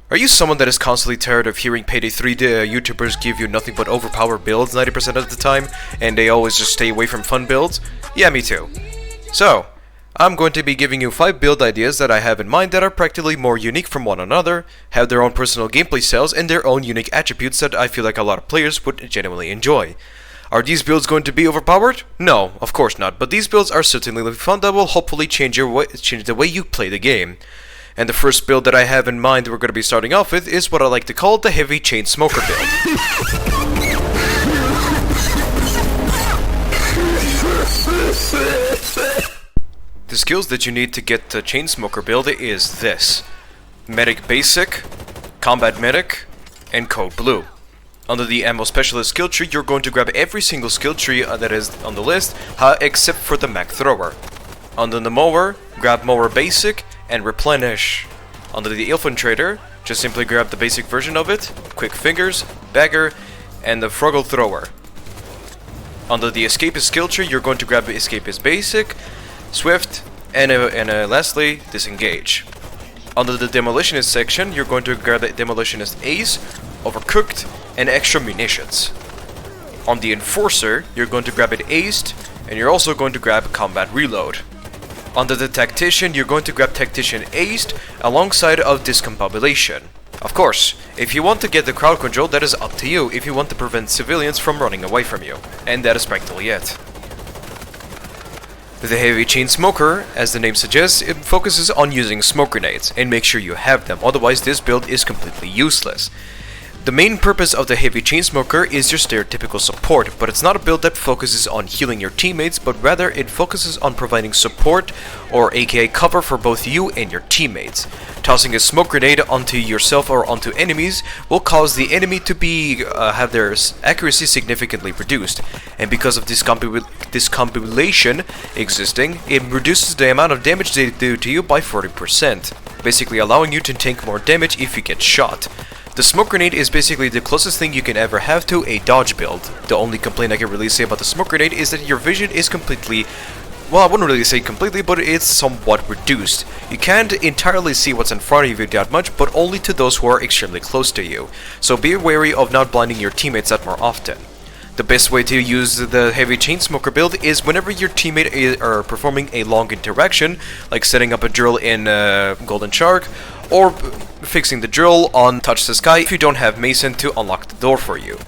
Are you someone that is constantly tired of hearing PayDay 3 YouTubers give you nothing but overpowered builds 90% of the time, and they always just stay away from fun builds? Yeah, me too. So, I'm going to be giving you 5 build ideas that I have in mind that are practically more unique from one another, have their own personal gameplay styles, and their own unique attributes that I feel like a lot of players would genuinely enjoy. Are these builds going to be overpowered? No, of course not, but these builds are certainly fun that will hopefully change the way you play the game. And the first build that I have in mind we're going to be starting off with is what I like to call the Heavy Chain Smoker build. The skills that you need to get the Chain Smoker build is this: Medic Basic, Combat Medic, and Code Blue. Under the Ammo Specialist skill tree, you're going to grab every single skill tree that is on the list, except for the Mag Thrower. Under the Mower, grab Mower Basic and Replenish. Under the Infiltrator, just simply grab the basic version of it, Quick Fingers, Bagger, and the Fruggle Thrower. Under the Escapist skill tree, you're going to grab Escapist Basic, Swift, and lastly, Disengage. Under the Demolitionist section, you're going to grab the Demolitionist Ace, Overcooked, and Extra Munitions. On the Enforcer, you're going to grab it Aced, and you're also going to grab Combat Reload. Under the Tactician, you're going to grab Tactician Aced alongside of Discombobulation. Of course, if you want to get the crowd control, that is up to you if you want to prevent civilians from running away from you. And that is practically it. The Heavy Chain Smoker, as the name suggests, it focuses on using smoke grenades, and make sure you have them, otherwise this build is completely useless. The main purpose of the Heavy Chain Smoker is your stereotypical support, but it's not a build that focuses on healing your teammates, but rather it focuses on providing support, or aka cover, for both you and your teammates. Tossing a smoke grenade onto yourself or onto enemies will cause the enemy to have their accuracy significantly reduced, and because of discombobulation existing, it reduces the amount of damage they do to you by 40%, basically allowing you to take more damage if you get shot. The smoke grenade is basically the closest thing you can ever have to a dodge build. The only complaint I can really say about the smoke grenade is that your vision is completely, well, I wouldn't really say completely, but it's somewhat reduced. You can't entirely see what's in front of you that much, but only to those who are extremely close to you. So be wary of not blinding your teammates that more often. The best way to use the Heavy Chain Smoker build is whenever your teammate are performing a long interaction, like setting up a drill in Golden Shark, or fixing the drill on Touch the Sky if you don't have Mason to unlock the door for you.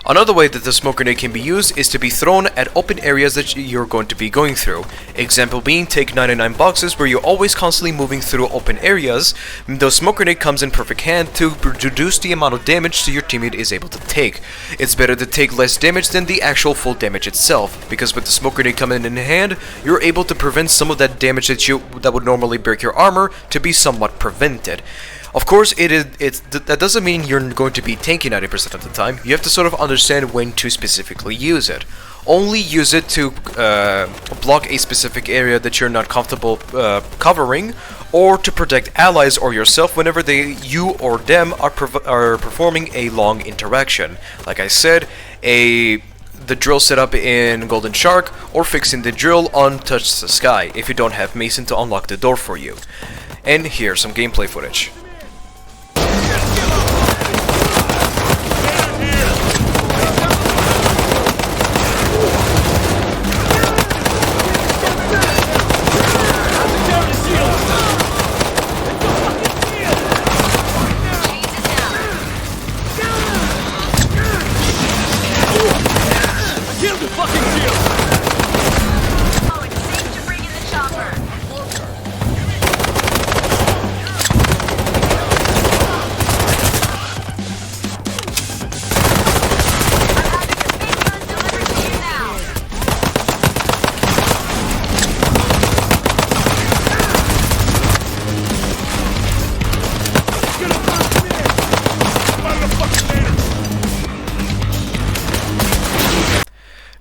Another way that the smoke grenade can be used is to be thrown at open areas that you're going to be going through. Example being, take 99 boxes where you're always constantly moving through open areas. The smoke grenade comes in perfect hand to reduce the amount of damage your teammate is able to take. It's better to take less damage than the actual full damage itself, because with the smoke grenade coming in hand, you're able to prevent some of that damage that would normally break your armor to be somewhat prevented. Of course, that doesn't mean you're going to be tanky 90% of the time. You have to sort of understand when to specifically use it. Only use it to block a specific area that you're not comfortable covering, or to protect allies or yourself whenever you or them are performing a long interaction. Like I said, the drill setup in Golden Shark, or fixing the drill on Touch the Sky if you don't have Mason to unlock the door for you. And here's some gameplay footage.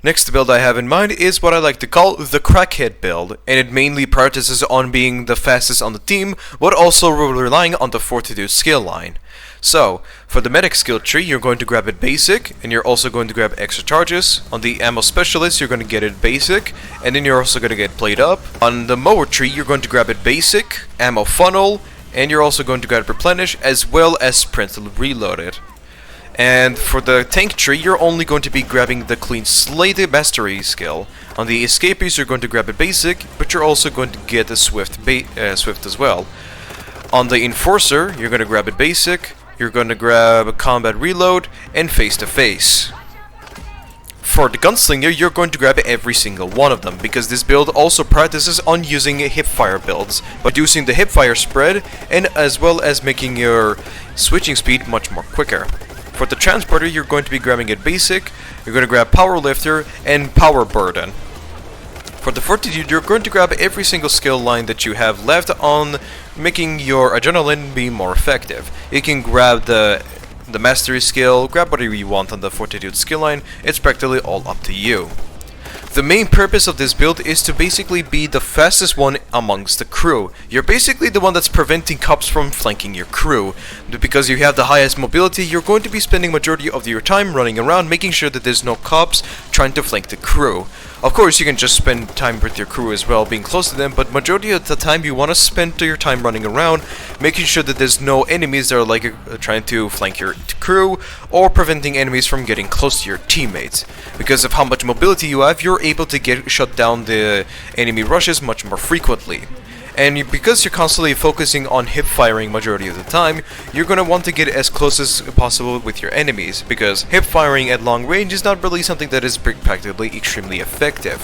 Next build I have in mind is what I like to call the Crackhead build, and it mainly prioritizes on being the fastest on the team, but also relying on the Fortitude skill line. So, for the Medic skill tree, you're going to grab it Basic, and you're also going to grab Extra Charges. On the Ammo Specialist, you're going to get it Basic, and then you're also going to get Played Up. On the Mower tree, you're going to grab it Basic, Ammo Funnel, And you're also going to grab Replenish as well as Sprint Reloaded. And for the tank tree, you're only going to be grabbing the Clean Slate Mastery skill. On the Escapees, you're going to grab a Basic, but you're also going to get a Swift as well. On the Enforcer, you're going to grab a Basic, you're going to grab a Combat Reload, and Face to Face. For the Gunslinger, you're going to grab every single one of them, because this build also practices on using hipfire builds, reducing the hipfire spread, and as well as making your switching speed much more quicker. For the Transporter, you're going to be grabbing a Basic, you're going to grab Power Lifter, and Power Burden. For the Fortitude, you're going to grab every single skill line that you have left on making your Adrenaline be more effective. You can grab the Mastery skill, grab whatever you want on the Fortitude skill line, it's practically all up to you. The main purpose of this build is to basically be the fastest one amongst the crew. You're basically the one that's preventing cops from flanking your crew. Because you have the highest mobility, you're going to be spending majority of your time running around making sure that there's no cops trying to flank the crew. Of course, you can just spend time with your crew as well, being close to them, but majority of the time you want to spend your time running around, making sure that there's no enemies that are like trying to flank your crew, or preventing enemies from getting close to your teammates. Because of how much mobility you have, you're able to shut down the enemy rushes much more frequently. And because you're constantly focusing on hip firing majority of the time, you're going to want to get as close as possible with your enemies, because hip firing at long range is not really something that is practically extremely effective.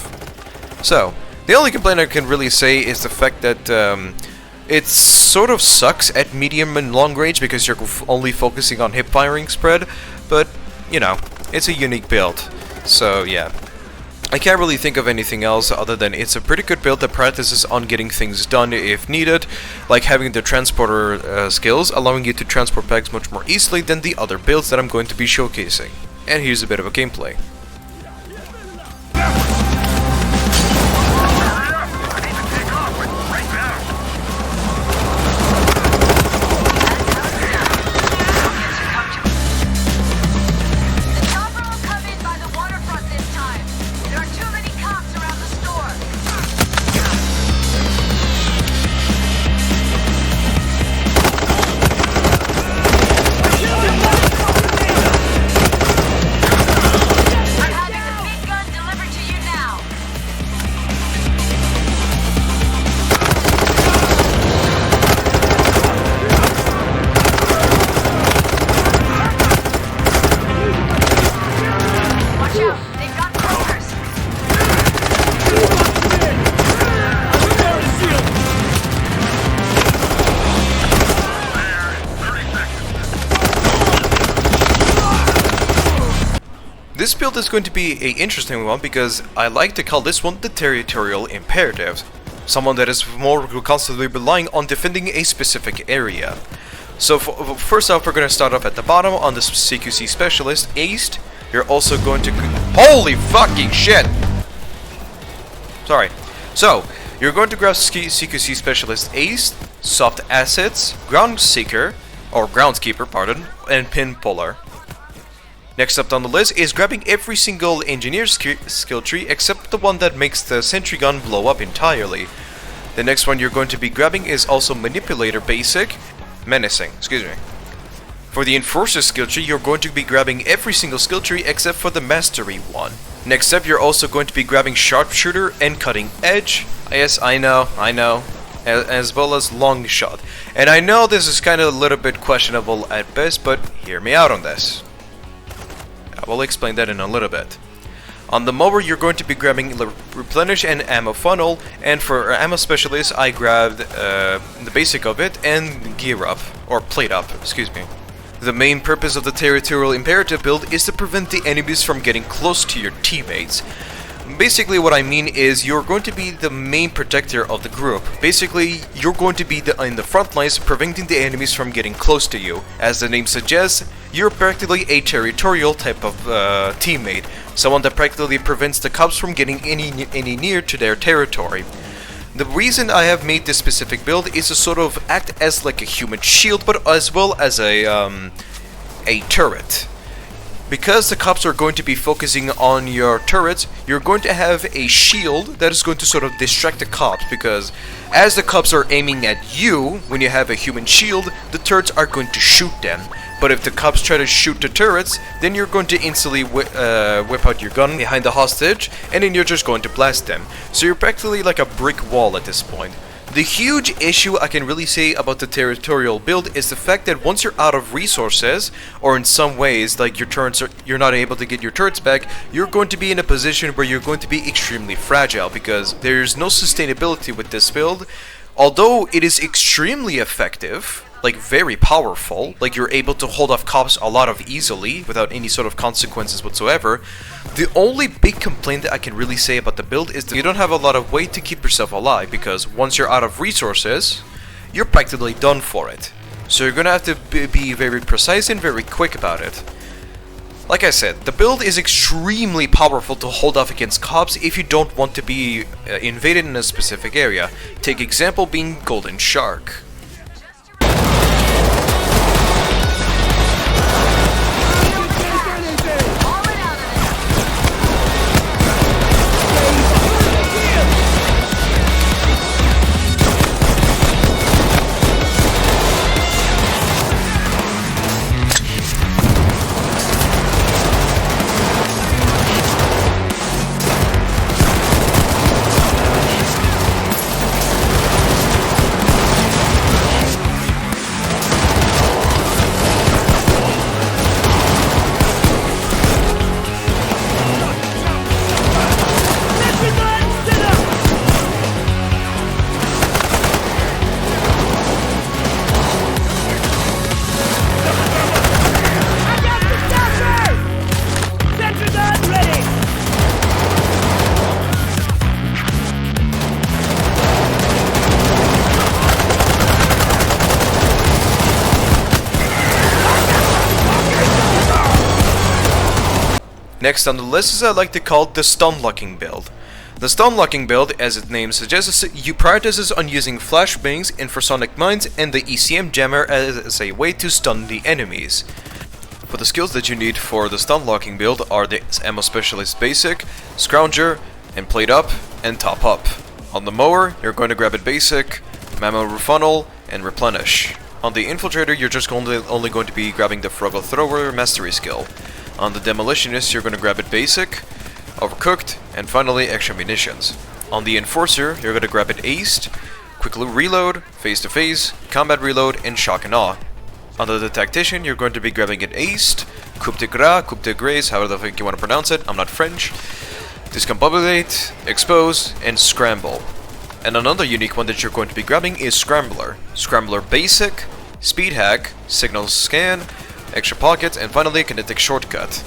So, the only complaint I can really say is the fact that it sort of sucks at medium and long range because you're only focusing on hip firing spread, but, you know, it's a unique build. So, yeah. I can't really think of anything else other than it's a pretty good build that practices on getting things done if needed, like having the transporter skills, allowing you to transport packs much more easily than the other builds that I'm going to be showcasing. And here's a bit of a gameplay. This build is going to be an interesting one because I like to call this one the Territorial Imperative. Someone that is more constantly relying on defending a specific area. So first off, we're going to start off at the bottom on the CQC Specialist, Aced. You're also going to... Holy fucking shit! Sorry. So, you're going to grab CQC Specialist Aced, Soft Assets, Ground Seeker, or Groundskeeper, pardon, and Pin Puller. Next up on the list is grabbing every single engineer skill tree except the one that makes the sentry gun blow up entirely. The next one you're going to be grabbing is also Manipulator Basic, Menacing, excuse me. For the Enforcer skill tree, you're going to be grabbing every single skill tree except for the Mastery one. Next up, you're also going to be grabbing Sharpshooter and Cutting Edge. Yes, I know. As well as Long Shot. And I know this is kind of a little bit questionable at best, but hear me out on this. I will explain that in a little bit. On the mower, you're going to be grabbing Replenish and Ammo Funnel, and for Ammo Specialist, I grabbed the basic of it and Gear Up, or Plate Up, excuse me. The main purpose of the Territorial Imperative build is to prevent the enemies from getting close to your teammates. Basically what I mean is you're going to be the main protector of the group. Basically, you're going to be in the front lines preventing the enemies from getting close to you. As the name suggests, you're practically a territorial type of teammate. Someone that practically prevents the cops from getting any near to their territory. The reason I have made this specific build is to sort of act as like a human shield, but as well as a turret. Because the cops are going to be focusing on your turrets, you're going to have a shield that is going to sort of distract the cops, because as the cops are aiming at you, when you have a human shield, the turrets are going to shoot them. But if the cops try to shoot the turrets, then you're going to instantly whip out your gun behind the hostage, and then you're just going to blast them. So you're practically like a brick wall at this point. The huge issue I can really say about the Territorial build is the fact that once you're out of resources, or in some ways like you're not able to get your turrets back, you're going to be in a position where you're going to be extremely fragile, because there's no sustainability with this build. Although it is extremely effective, like very powerful, like you're able to hold off cops a lot of easily without any sort of consequences whatsoever, the only big complaint that I can really say about the build is that you don't have a lot of way to keep yourself alive, because once you're out of resources, you're practically done for it. So you're gonna have to be very precise and very quick about it. Like I said, the build is extremely powerful to hold off against cops if you don't want to be invaded in a specific area. Take example being Golden Shark. Next on the list is what I like to call the Stunlocking build. The Stunlocking build, as its name suggests, you prioritizes on using flashbangs, infrasonic mines, and the ECM jammer as a way to stun the enemies. For the skills that you need for the Stunlocking build are the Ammo Specialist Basic, Scrounger, and Plate Up, and Top Up. On the Mower, you're going to grab it Basic, Ammo Refunnel, and Replenish. On the Infiltrator, you're just only going to be grabbing the Froggle Thrower Mastery skill. On the Demolitionist, you're going to grab it Basic, Overcooked, and finally Extra Munitions. On the Enforcer, you're going to grab it Aced, Quickly Reload, Face to Face, Combat Reload, and Shock and Awe. Under the Tactician, you're going to be grabbing it Aced, Coup de Gras, Coup de Grace, however the fuck you want to pronounce it, I'm not French, Discombobulate, Expose, and Scramble. And another unique one that you're going to be grabbing is Scrambler. Scrambler Basic, Speed Hack, Signal Scan, Extra Pocket, and finally Kinetic Shortcut.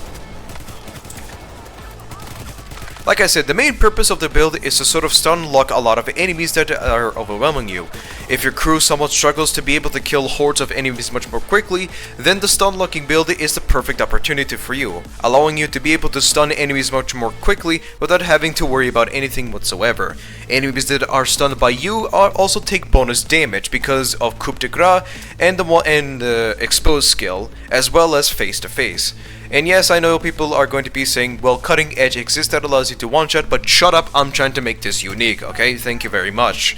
Like I said, the main purpose of the build is to sort of stun lock a lot of enemies that are overwhelming you. If your crew somewhat struggles to be able to kill hordes of enemies much more quickly, then the stun locking build is the perfect opportunity for you, allowing you to be able to stun enemies much more quickly without having to worry about anything whatsoever. Enemies that are stunned by you also take bonus damage because of Coup de Gras and the Expose skill, as well as Face to Face. And yes, I know people are going to be saying, well, Cutting Edge exists that allows you to one-shot, but shut up, I'm trying to make this unique, okay? Thank you very much.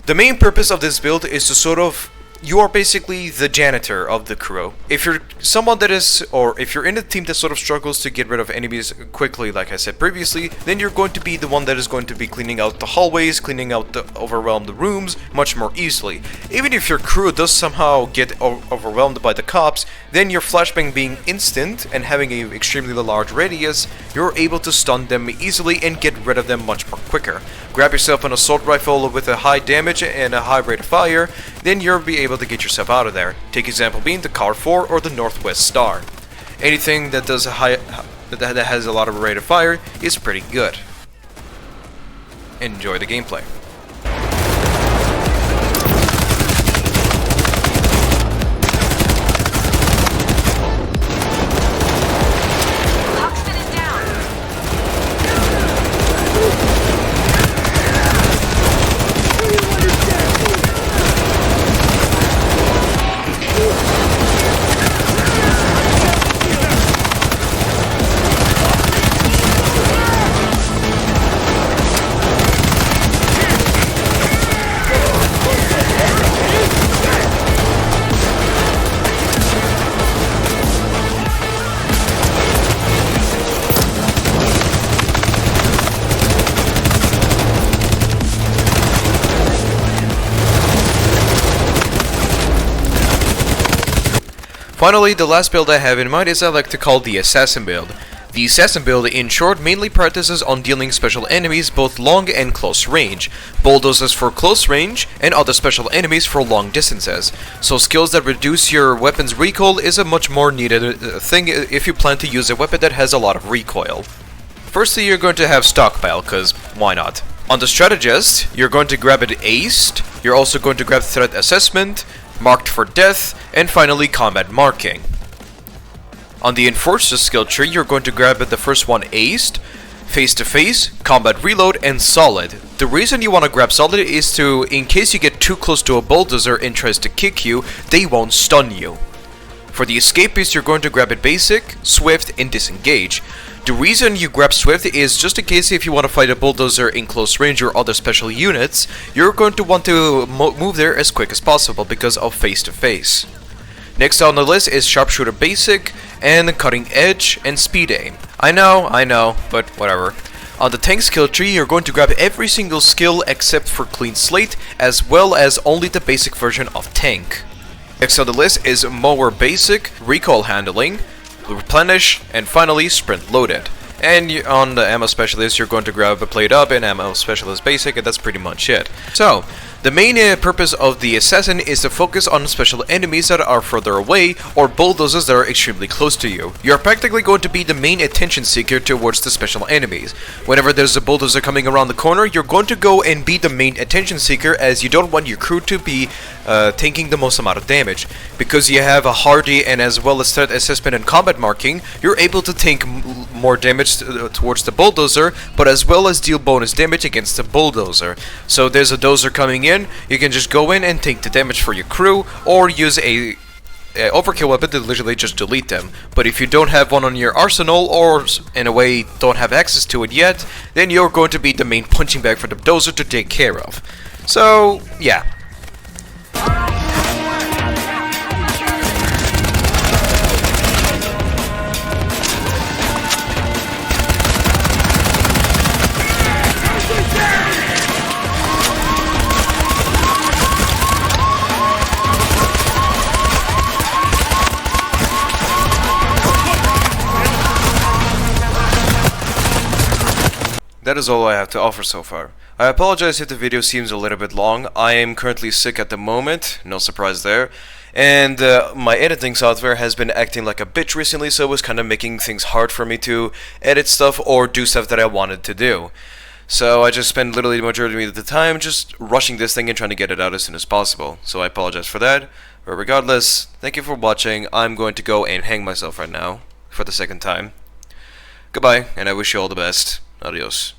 The main purpose of this build is to sort of, you are basically the janitor of the crew. If you're someone that is, or if you're in a team that sort of struggles to get rid of enemies quickly, like I said previously, then you're going to be the one that is going to be cleaning out the hallways, cleaning out the overwhelmed rooms much more easily. Even if your crew does somehow get overwhelmed by the cops, then your flashbang being instant and having an extremely large radius, you're able to stun them easily and get rid of them much more quicker. Grab yourself an assault rifle with a high damage and a high rate of fire, then you'll be able to get yourself out of there. Take example being the Car 4 or the Northwest Star. Anything that does that has a lot of rate of fire is pretty good. Enjoy the gameplay. Finally, the last build I have in mind is I like to call the Assassin build. The Assassin build, in short, mainly practices on dealing special enemies both long and close range, bulldozers for close range, and other special enemies for long distances. So skills that reduce your weapon's recoil is a much more needed thing if you plan to use a weapon that has a lot of recoil. Firstly, you're going to have Stockpile, cause why not? On the Strategist, you're going to grab it Aced, you're also going to grab Threat Assessment, Marked for Death, and finally Combat Marking. On the Enforcer skill tree, you're going to grab it the first one Aced, Face to Face, Combat Reload, and Solid. The reason you want to grab Solid is to, in case you get too close to a bulldozer and tries to kick you, they won't stun you. For the Escapist, you're going to grab it Basic, Swift, and Disengage. The reason you grab Swift is just in case if you want to fight a bulldozer in close range or other special units, you're going to want to move there as quick as possible because of Face to Face. Next on the list is Sharpshooter Basic, and Cutting Edge, and Speed Aim. I know, but whatever. On the Tank skill tree, you're going to grab every single skill except for Clean Slate, as well as only the basic version of Tank. Next on the list is Mower Basic, Recoil Handling, Replenish, and finally Sprint Loaded. And on the Ammo Specialist, you're going to grab a Plate Up and Ammo Specialist Basic, and that's pretty much it. So, the main purpose of the Assassin is to focus on special enemies that are further away, or bulldozers that are extremely close to you. You're practically going to be the main attention seeker towards the special enemies. Whenever there's a bulldozer coming around the corner, you're going to go and be the main attention seeker, as you don't want your crew to be taking the most amount of damage. Because you have a hardy and as well as threat assessment and combat marking, you're able to take more damage towards the bulldozer, but as well as deal bonus damage against the bulldozer. So there's a dozer coming in, you can just go in and take the damage for your crew, or use a overkill weapon to literally just delete them. But if you don't have one on your arsenal, or in a way don't have access to it yet, then you're going to be the main punching bag for the dozer to take care of. So yeah. That is all I have to offer so far. I apologize if the video seems a little bit long. I am currently sick at the moment, no surprise there. And my editing software has been acting like a bitch recently, so it was kind of making things hard for me to edit stuff or do stuff that I wanted to do. So I just spent literally the majority of the time just rushing this thing and trying to get it out as soon as possible. So I apologize for that. But regardless, thank you for watching. I'm going to go and hang myself right now for the second time. Goodbye, and I wish you all the best. Adios.